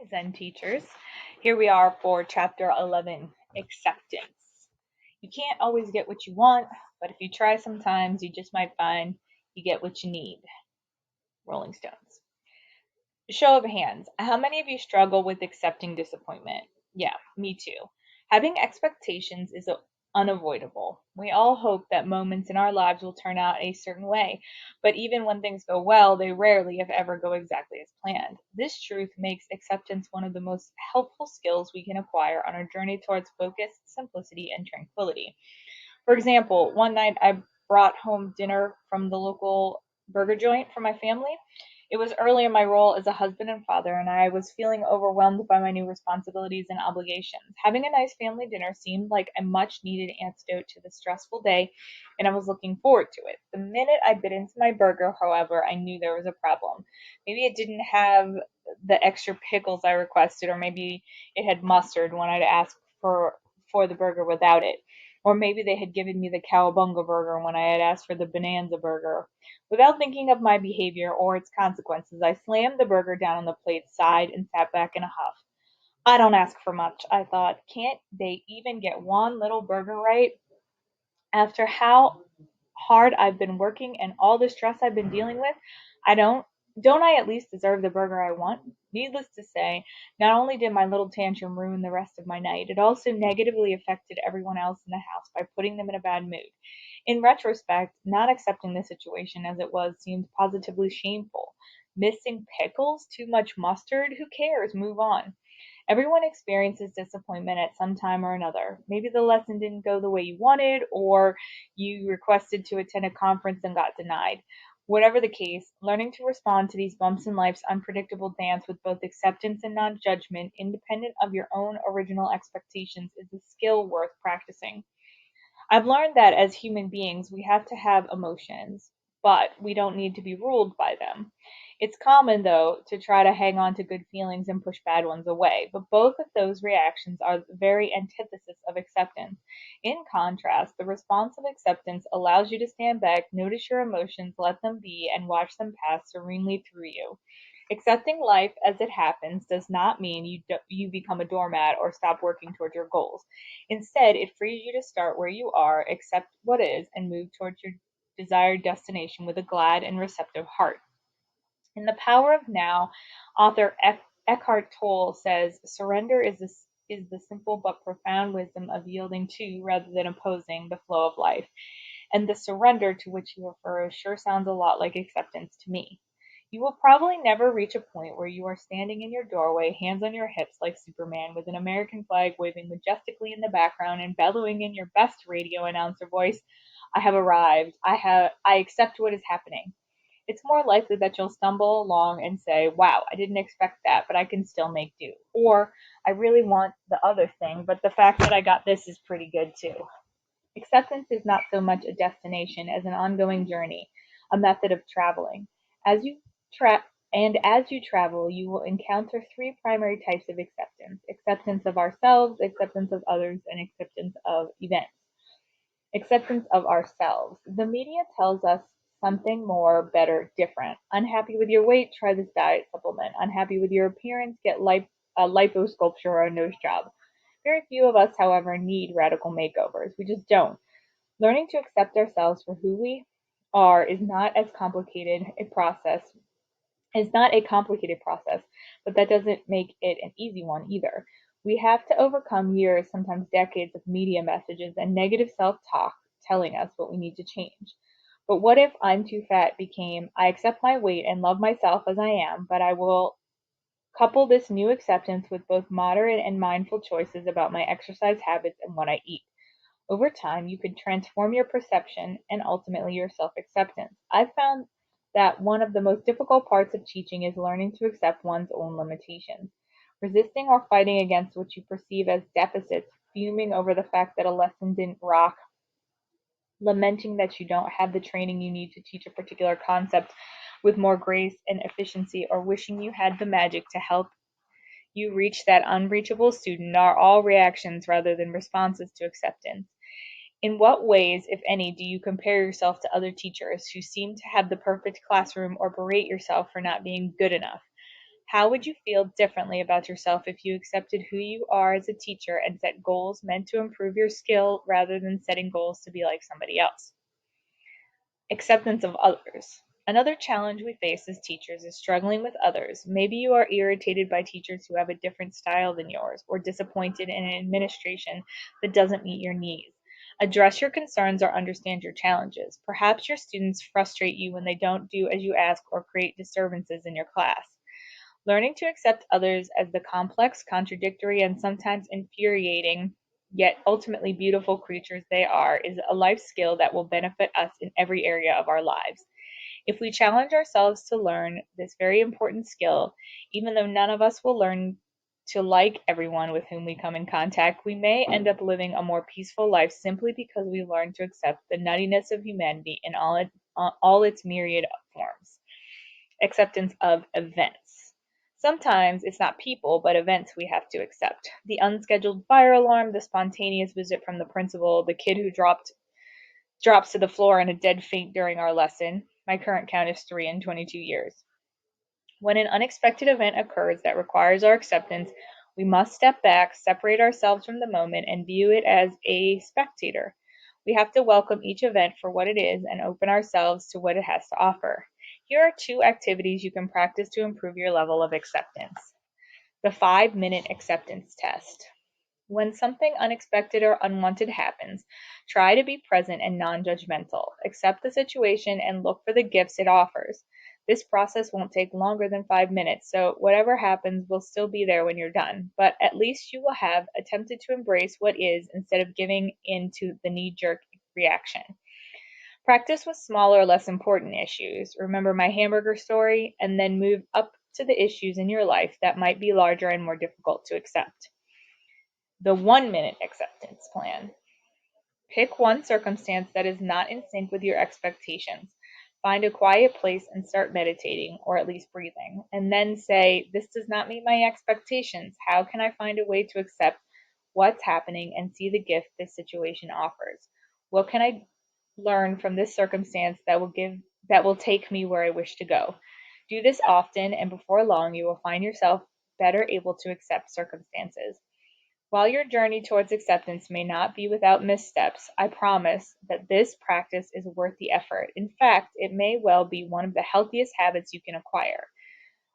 Zen Teachers. Here we are for Chapter 11, Acceptance. You can't always get what you want, but if you try sometimes, you just might find you get what you need. Rolling Stones. Show of hands. How many of you struggle with accepting disappointment? Yeah, me too. Having expectations is unavoidable. We all hope that moments in our lives will turn out a certain way, but even when things go well, they rarely, if ever, go exactly as planned. This truth makes acceptance one of the most helpful skills we can acquire on our journey towards focus, simplicity, and tranquility. For example, one night I brought home dinner from the local burger joint for my family. It was early in my role as a husband and father, and I was feeling overwhelmed by my new responsibilities and obligations. Having a nice family dinner seemed like a much needed antidote to the stressful day, and I was looking forward to it. The minute I bit into my burger, however, I knew there was a problem. Maybe it didn't have the extra pickles I requested, or maybe it had mustard when I'd asked for the burger without it. Or maybe they had given me the cowabunga burger when I had asked for the bonanza burger. Without thinking of my behavior or its consequences, I slammed the burger down on the plate, sighed, and sat back in a huff. I don't ask for much, I thought. Can't they even get one little burger right? After how hard I've been working and all the stress I've been dealing with, I don't I at least deserve the burger I want? Needless to say, not only did my little tantrum ruin the rest of my night, it also negatively affected everyone else in the house by putting them in a bad mood. In retrospect, not accepting the situation as it was seemed positively shameful. Missing pickles? Too much mustard? Who cares? Move on. Everyone experiences disappointment at some time or another. Maybe the lesson didn't go the way you wanted, or you requested to attend a conference and got denied. Whatever the case, learning to respond to these bumps in life's unpredictable dance with both acceptance and non judgment, independent of your own original expectations, is a skill worth practicing. I've learned that as human beings, we have to have emotions, but we don't need to be ruled by them. It's common, though, to try to hang on to good feelings and push bad ones away, but both of those reactions are the very antithesis of acceptance. In contrast, the response of acceptance allows you to stand back, notice your emotions, let them be, and watch them pass serenely through you. Accepting life as it happens does not mean you become a doormat or stop working toward your goals. Instead, it frees you to start where you are, accept what is, and move towards your desired destination with a glad and receptive heart. In The Power of Now, author Eckhart Tolle says, surrender is the simple but profound wisdom of yielding to, rather than opposing, the flow of life. And the surrender to which he refers sure sounds a lot like acceptance to me. You will probably never reach a point where you are standing in your doorway, hands on your hips like Superman, with an American flag waving majestically in the background and bellowing in your best radio announcer voice, I have arrived. I accept what is happening. It's more likely that you'll stumble along and say, wow, I didn't expect that, but I can still make do. Or, I really want the other thing, but the fact that I got this is pretty good too. Acceptance is not so much a destination as an ongoing journey, a method of traveling. As you tra- as you travel, you will encounter three primary types of acceptance: acceptance of ourselves, acceptance of others, and acceptance of events. Acceptance of ourselves. The media tells us something more, better, different. Unhappy with your weight? Try this diet supplement. Unhappy with your appearance? Get a liposculpture or a nose job. Very few of us, however, need radical makeovers. We just don't. Learning to accept ourselves for who we are is not a complicated process, but that doesn't make it an easy one either. We have to overcome years, sometimes decades, of media messages and negative self talk telling us what we need to change. But what if I'm too fat became I accept my weight and love myself as I am, but I will couple this new acceptance with both moderate and mindful choices about my exercise habits and what I eat. Over time, you could transform your perception and ultimately your self acceptance. I've found that one of the most difficult parts of teaching is learning to accept one's own limitations. Resisting or fighting against what you perceive as deficits, fuming over the fact that a lesson didn't rock, lamenting that you don't have the training you need to teach a particular concept with more grace and efficiency, or wishing you had the magic to help you reach that unreachable student are all reactions rather than responses to acceptance. In what ways, if any, do you compare yourself to other teachers who seem to have the perfect classroom, or berate yourself for not being good enough? How would you feel differently about yourself if you accepted who you are as a teacher and set goals meant to improve your skill rather than setting goals to be like somebody else? Acceptance of others. Another challenge we face as teachers is struggling with others. Maybe you are irritated by teachers who have a different style than yours, or disappointed in an administration that doesn't meet your needs. Address your concerns or understand your challenges. Perhaps your students frustrate you when they don't do as you ask or create disturbances in your class. Learning to accept others as the complex, contradictory, and sometimes infuriating, yet ultimately beautiful creatures they are, is a life skill that will benefit us in every area of our lives. If we challenge ourselves to learn this very important skill, even though none of us will learn to like everyone with whom we come in contact, we may end up living a more peaceful life simply because we learn to accept the nuttiness of humanity in all its myriad forms. Acceptance of events. Sometimes it's not people, but events we have to accept. The unscheduled fire alarm, the spontaneous visit from the principal, the kid who drops to the floor in a dead faint during our lesson. My current count is 3 in 22 years. When an unexpected event occurs that requires our acceptance, we must step back, separate ourselves from the moment, and view it as a spectator. We have to welcome each event for what it is and open ourselves to what it has to offer. Here are 2 activities you can practice to improve your level of acceptance. The 5-minute acceptance test. When something unexpected or unwanted happens, try to be present and non-judgmental. Accept the situation and look for the gifts it offers. This process won't take longer than 5 minutes, so whatever happens will still be there when you're done, but at least you will have attempted to embrace what is instead of giving in to the knee-jerk reaction. Practice with smaller, less important issues. Remember my hamburger story, and then move up to the issues in your life that might be larger and more difficult to accept. The 1-minute acceptance plan. Pick one circumstance that is not in sync with your expectations. Find a quiet place and start meditating, or at least breathing, and then say, "This does not meet my expectations. How can I find a way to accept what's happening and see the gift this situation offers? What can I learn from this circumstance that will take me where I wish to go?" Do this often, and before long you will find yourself better able to accept circumstances. While your journey towards acceptance may not be without missteps, I promise that this practice is worth the effort. In fact, it may well be one of the healthiest habits you can acquire.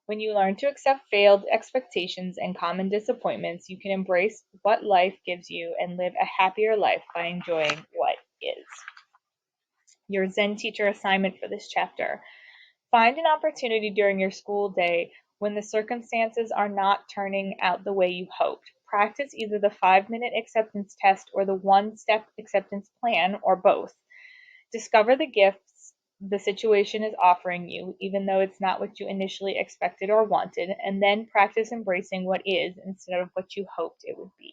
When you learn to accept failed expectations and common disappointments, you can embrace what life gives you and live a happier life by enjoying what is. Your Zen Teacher assignment for this chapter. Find an opportunity during your school day when the circumstances are not turning out the way you hoped. Practice either the 5-minute acceptance test or the 1-step acceptance plan, or both. Discover the gifts the situation is offering you, even though it's not what you initially expected or wanted, and then practice embracing what is instead of what you hoped it would be.